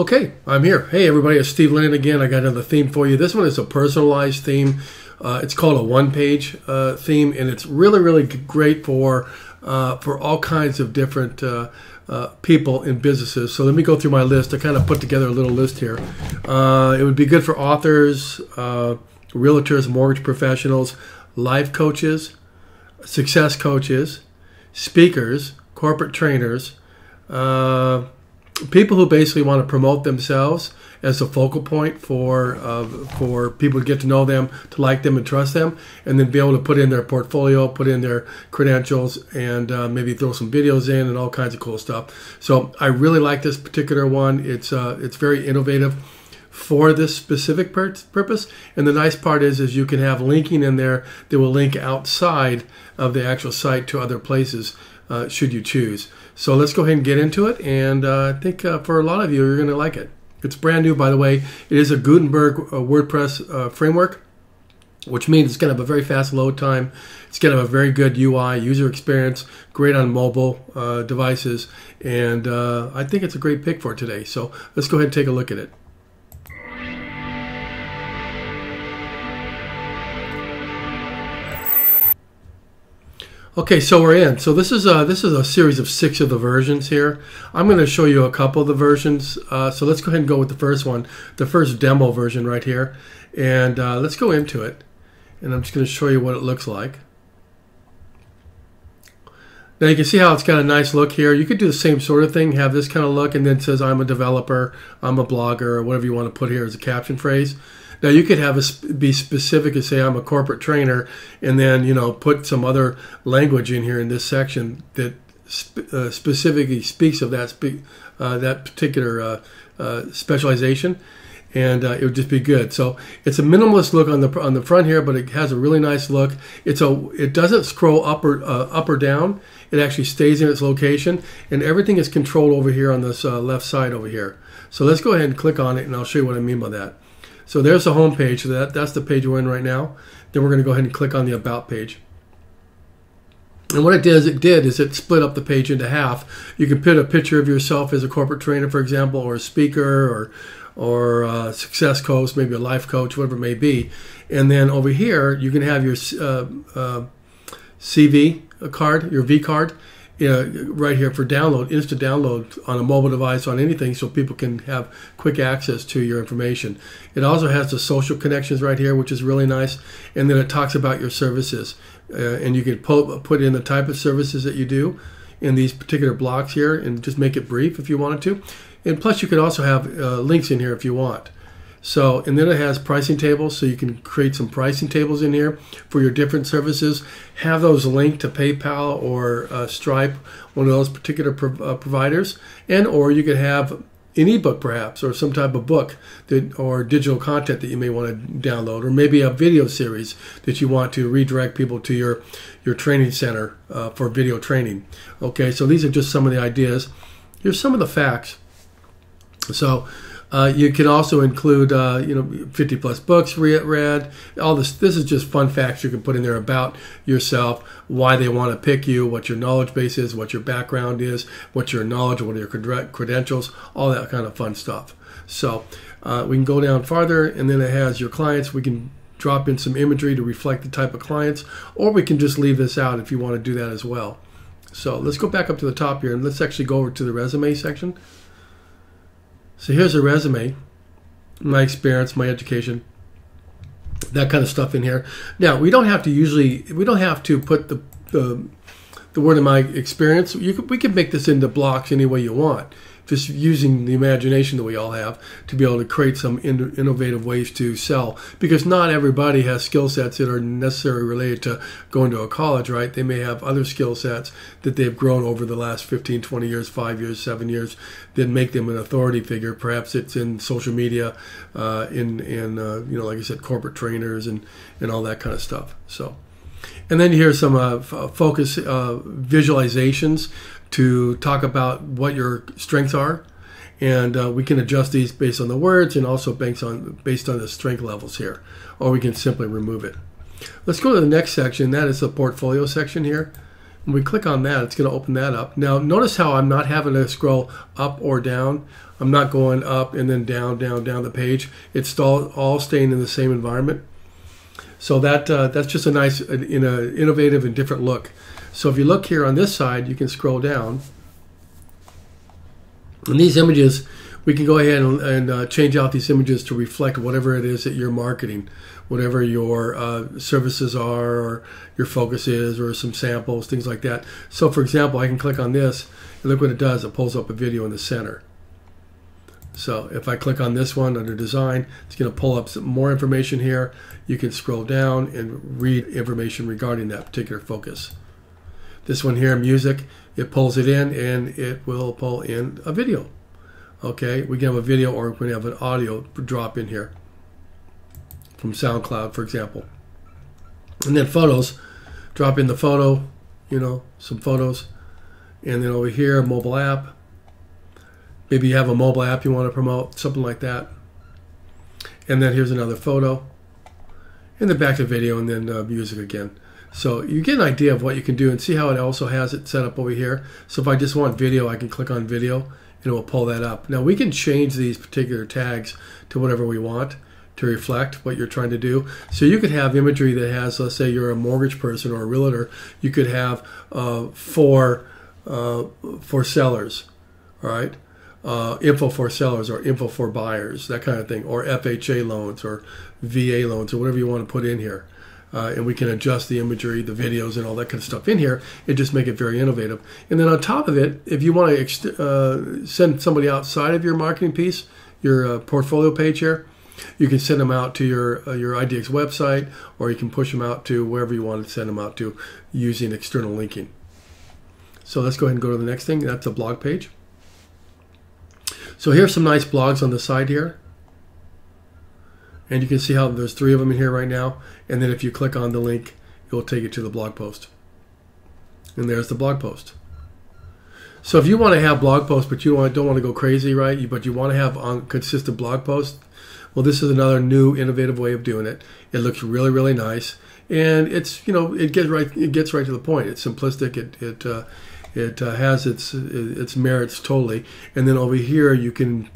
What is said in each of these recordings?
Okay, I'm here. Hey everybody, it's Steve Lennon again. I got another theme for you. This one is a personalized theme. It's called a one-page theme, and it's really great for all kinds of different people in businesses. So let me go through my list. I kind of put together a little list here. It would be good for authors, realtors, mortgage professionals, life coaches, success coaches, speakers, corporate trainers, people who basically want to promote themselves as a focal point for people to get to know them, to like them and trust them, and then be able to put in their portfolio, put in their credentials, and maybe throw some videos in and all kinds of cool stuff. So I really like this particular one. It's very innovative for this specific purpose. And the nice part is you can have linking in there that will link outside of the actual site to other places should you choose. So let's go ahead and get into it, and I think for a lot of you, you're going to like it. It's brand new, by the way. It is a Gutenberg WordPress framework, which means it's going to have a very fast load time. It's going to have a very good UI, user experience, great on mobile devices, and I think it's a great pick for today. So let's go ahead and take a look at it. Okay, so we're in. So this is a series of 6 of the versions here. I'm going to show you a couple of the versions. So let's go ahead and go with the first one, the first demo version right here. And let's go into it. And I'm just going to show you what it looks like. Now you can see how it's got a nice look here. You could do the same sort of thing, have this kind of look, and then it says I'm a developer, I'm a blogger, or whatever you want to put here as a caption phrase. Now you could have be specific and say I'm a corporate trainer, and then put some other language in here in this section that specifically speaks of that that particular specialization, and it would just be good. So it's a minimalist look on the front here, but it has a really nice look. It doesn't scroll up or down. It actually stays in its location, and everything is controlled over here on this left side over here. So let's go ahead and click on it, and I'll show you what I mean by that. So there's the home page. So that's the page we're in right now. Then we're going to go ahead and click on the About page. And what it did is it split up the page into half. You can put a picture of yourself as a corporate trainer, for example, or a speaker, or a success coach, maybe a life coach, whatever it may be. And then over here, you can have your CV card, your vCard, right here for download, instant download on a mobile device, on anything, so people can have quick access to your information. It also has the social connections right here, which is really nice, and then it talks about your services, and you can put in the type of services that you do in these particular blocks here, and just make it brief if you wanted to. And plus you could also have links in here if you want. So, and then it has pricing tables, so you can create some pricing tables in here for your different services. Have those linked to PayPal or Stripe, one of those particular providers, or you could have an ebook perhaps, or some type of book or digital content that you may want to download, or maybe a video series that you want to redirect people to your training center for video training. Okay, so these are just some of the ideas. Here's some of the facts. So you can also include 50 plus books read. All this is just fun facts you can put in there about yourself, why they want to pick you, what your knowledge base is, what your background is, what's your knowledge, what are your credentials, all that kind of fun stuff. So we can go down farther, and then it has your clients. We can drop in some imagery to reflect the type of clients, or we can just leave this out if you want to do that as well. So let's go back up to the top here, and let's actually go over to the resume section. So here's a resume, my experience, my education, that kind of stuff in here. Now we don't have to put the word of my experience. We can make this into blocks any way you want, just using the imagination that we all have to be able to create some innovative ways to sell. Because not everybody has skill sets that are necessarily related to going to a college, right? They may have other skill sets that they've grown over the last 15, 20 years, 5 years, 7 years that make them an authority figure. Perhaps it's in social media, like I said, corporate trainers and all that kind of stuff. So, and then here's some focus visualizations to talk about what your strengths are, and we can adjust these based on the words and also based on the strength levels here, or we can simply remove it. Let's go to the next section. That is the portfolio section here, When we click on that, it's going to open that up. Now, notice how I'm not having to scroll up or down. I'm not going up and then down the page. It's all staying in the same environment. So that's just a nice, innovative and different look. So if you look here on this side, you can scroll down. And these images, we can go ahead and change out these images to reflect whatever it is that you're marketing, whatever your services are, or your focus is, or some samples, things like that. So for example, I can click on this, and look what it does. It pulls up a video in the center. So if I click on this one under design, it's going to pull up some more information here. You can scroll down and read information regarding that particular focus. This one here, music, it pulls it in, and it will pull in a video. Okay, we can have a video, or we can have an audio drop in here from SoundCloud, for example. And then photos, drop in the photo, some photos. And then over here, mobile app. Maybe you have a mobile app you want to promote, something like that. And then here's another photo. And then back to video, and then music again. So you get an idea of what you can do, and see how it also has it set up over here. So if I just want video, I can click on video, and it will pull that up. Now we can change these particular tags to whatever we want to reflect what you're trying to do. So you could have imagery that has, let's say you're a mortgage person or a realtor, you could have for sellers, all right? Info for sellers or info for buyers, that kind of thing, or FHA loans or VA loans or whatever you want to put in here. And we can adjust the imagery, the videos, and all that kind of stuff in here, and just make it very innovative. And then on top of it, if you want to send somebody outside of your marketing piece, your portfolio page here, you can send them out to your IDX website, or you can push them out to wherever you want to send them out to using external linking. So let's go ahead and go to the next thing. That's a blog page. So here's some nice blogs on the side here. And you can see how there's 3 of them in here right now. And then if you click on the link, it will take you to the blog post. And there's the blog post. So if you want to have blog posts, but you don't want to go crazy, right? But you want to have consistent blog posts, well, this is another new, innovative way of doing it. It looks really, really nice, and it's it gets right to the point. It's simplistic. It has its merits totally. And then over here, you can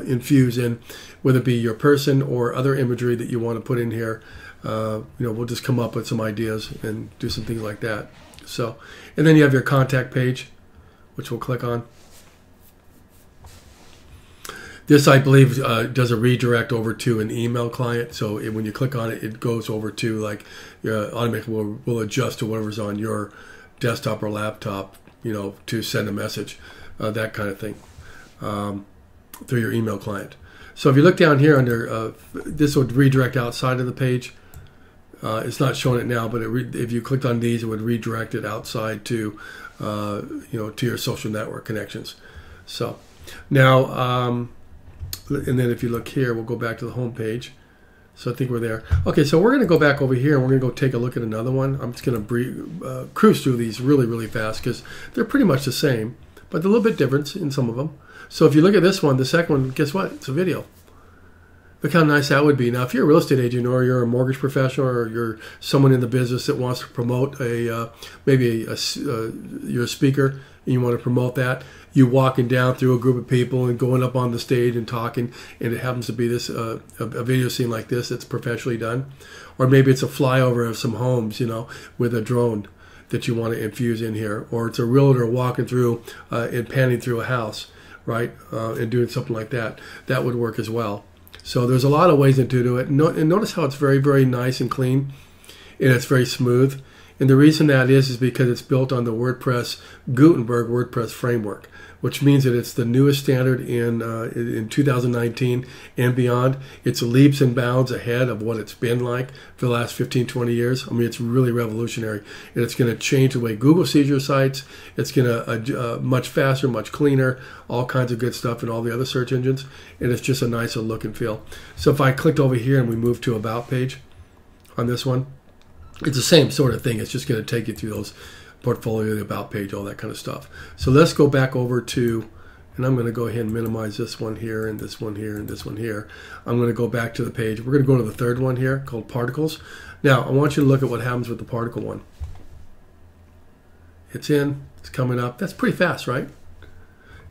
infuse in, whether it be your person or other imagery that you want to put in here. We'll just come up with some ideas and do some things like that. So, and then you have your contact page, which we'll click on. This, I believe, does a redirect over to an email client. So when you click on it, it goes over to automatically will adjust to whatever's on your desktop or laptop, to send a message, that kind of thing, through your email client. So if you look down here under, this would redirect outside of the page. It's not showing it now, but if you clicked on these, it would redirect it outside to, to your social network connections. So now, and then if you look here, we'll go back to the home page. So I think we're there. Okay, so we're going to go back over here, and we're going to go take a look at another one. I'm just going to cruise through these really, really fast because they're pretty much the same, but they're a little bit different in some of them. So if you look at this one, the second one, guess what? It's a video. Look how nice that would be. Now, if you're a real estate agent, or you're a mortgage professional, or you're someone in the business that wants to promote you're a speaker and you want to promote that, you walking down through a group of people and going up on the stage and talking, and it happens to be this a video scene like this that's professionally done, or maybe it's a flyover of some homes, with a drone that you want to infuse in here, or it's a realtor walking through and panning through a house, right, and doing something like that. That would work as well. So there's a lot of ways to do it. And notice how it's very, very nice and clean, and it's very smooth. And the reason that is because it's built on the WordPress Gutenberg WordPress framework, which means that it's the newest standard in 2019 and beyond. It's leaps and bounds ahead of what it's been like for the last 15, 20 years. I mean, it's really revolutionary, and it's going to change the way Google sees your sites. It's going to much faster, much cleaner, all kinds of good stuff in all the other search engines, and it's just a nicer look and feel. So if I clicked over here and we moved to About page on this one, it's the same sort of thing. It's just going to take you through those portfolio, the About page, all that kind of stuff. So let's go back over to, and I'm going to go ahead and minimize this one here and this one here and this one here. I'm going to go back to the page. We're going to go to the third one here called Particles. Now, I want you to look at what happens with the particle one. It's in. It's coming up. That's pretty fast, right?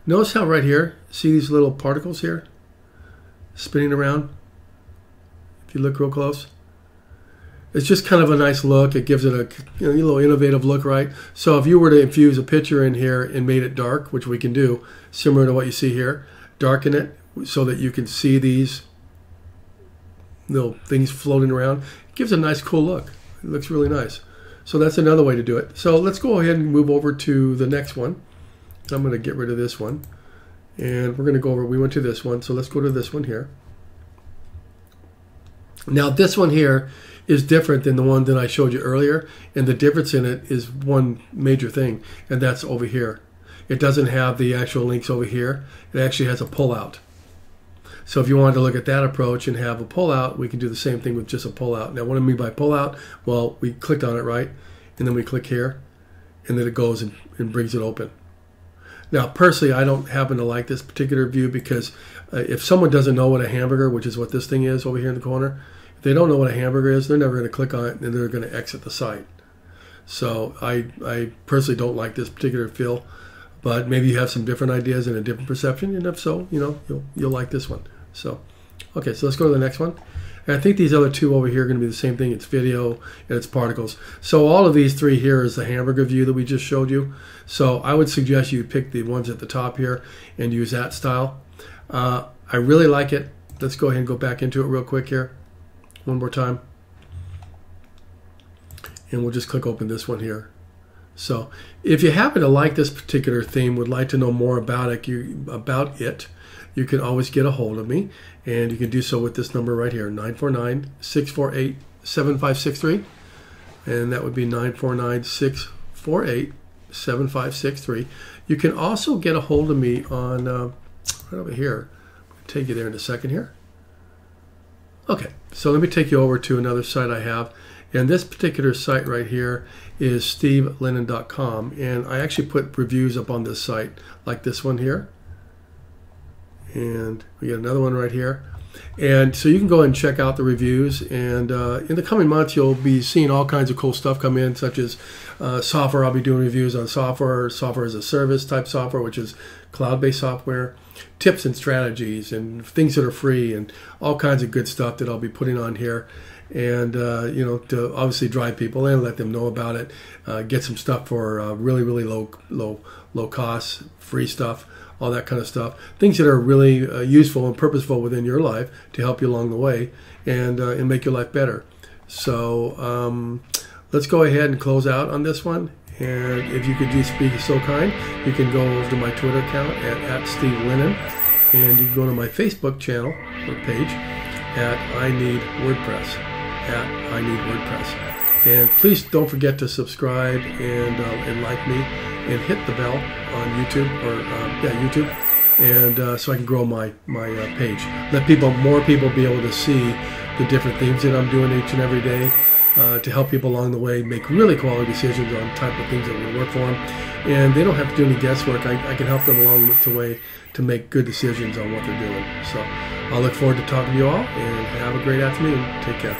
Notice how right here, see these little particles here spinning around? If you look real close. It's just kind of a nice look. It gives it a little innovative look, right? So if you were to infuse a picture in here and made it dark, which we can do, similar to what you see here, darken it so that you can see these little things floating around. It gives a nice, cool look. It looks really nice. So that's another way to do it. So let's go ahead and move over to the next one. I'm going to get rid of this one. And we're going to go over, we went to this one, so let's go to this one here. Now this one here is different than the one that I showed you earlier, and the difference in it is one major thing, and that's over here. It doesn't have the actual links over here. It actually has a pullout. So if you wanted to look at that approach and have a pullout, we can do the same thing with just a pullout. Now what do I mean by pullout? Well, we clicked on it, right? And then we click here, and then it goes and brings it open. Now, personally, I don't happen to like this particular view because if someone doesn't know what a hamburger, which is what this thing is over here in the corner, if they don't know what a hamburger is, they're never going to click on it and they're going to exit the site. So I personally don't like this particular feel, but maybe you have some different ideas and a different perception, and if so, you'll like this one. So, okay, so let's go to the next one. And I think these other two over here are going to be the same thing. It's video and it's particles. So all of these three here is the hamburger view that we just showed you. So I would suggest you pick the ones at the top here and use that style. I really like it. Let's go ahead and go back into it real quick here. One more time. And we'll just click open this one here. So if you happen to like this particular theme, would like to know more about it, you can always get a hold of me, and you can do so with this number right here, 949-648-7563, and that would be 949-648-7563. You can also get a hold of me on right over here. I'll take you there in a second here. Okay, so let me take you over to another site I have, and this particular site right here is stevelinen.com, and I actually put reviews up on this site, like this one here. And we got another one right here. And so you can go and check out the reviews, and in the coming months you'll be seeing all kinds of cool stuff come in, such as software. I'll be doing reviews on software as a service type software, which is cloud-based software, tips and strategies, and things that are free, and all kinds of good stuff that I'll be putting on here. And to obviously drive people in, let them know about it, get some stuff for really low cost, free stuff, all that kind of stuff. Things that are really useful and purposeful within your life to help you along the way and make your life better. So let's go ahead and close out on this one. And if you could just be so kind, you can go over to my Twitter account at @SteveLinen, and you can go to my Facebook channel or page at I Need WordPress. And please don't forget to subscribe and like me, and hit the bell on YouTube YouTube, and so I can grow my page. Let more people be able to see the different themes that I'm doing each and every day to help people along the way make really quality decisions on type of things that will work for them. And they don't have to do any guesswork. I can help them along the way to make good decisions on what they're doing. So I'll look forward to talking to you all, and have a great afternoon. Take care.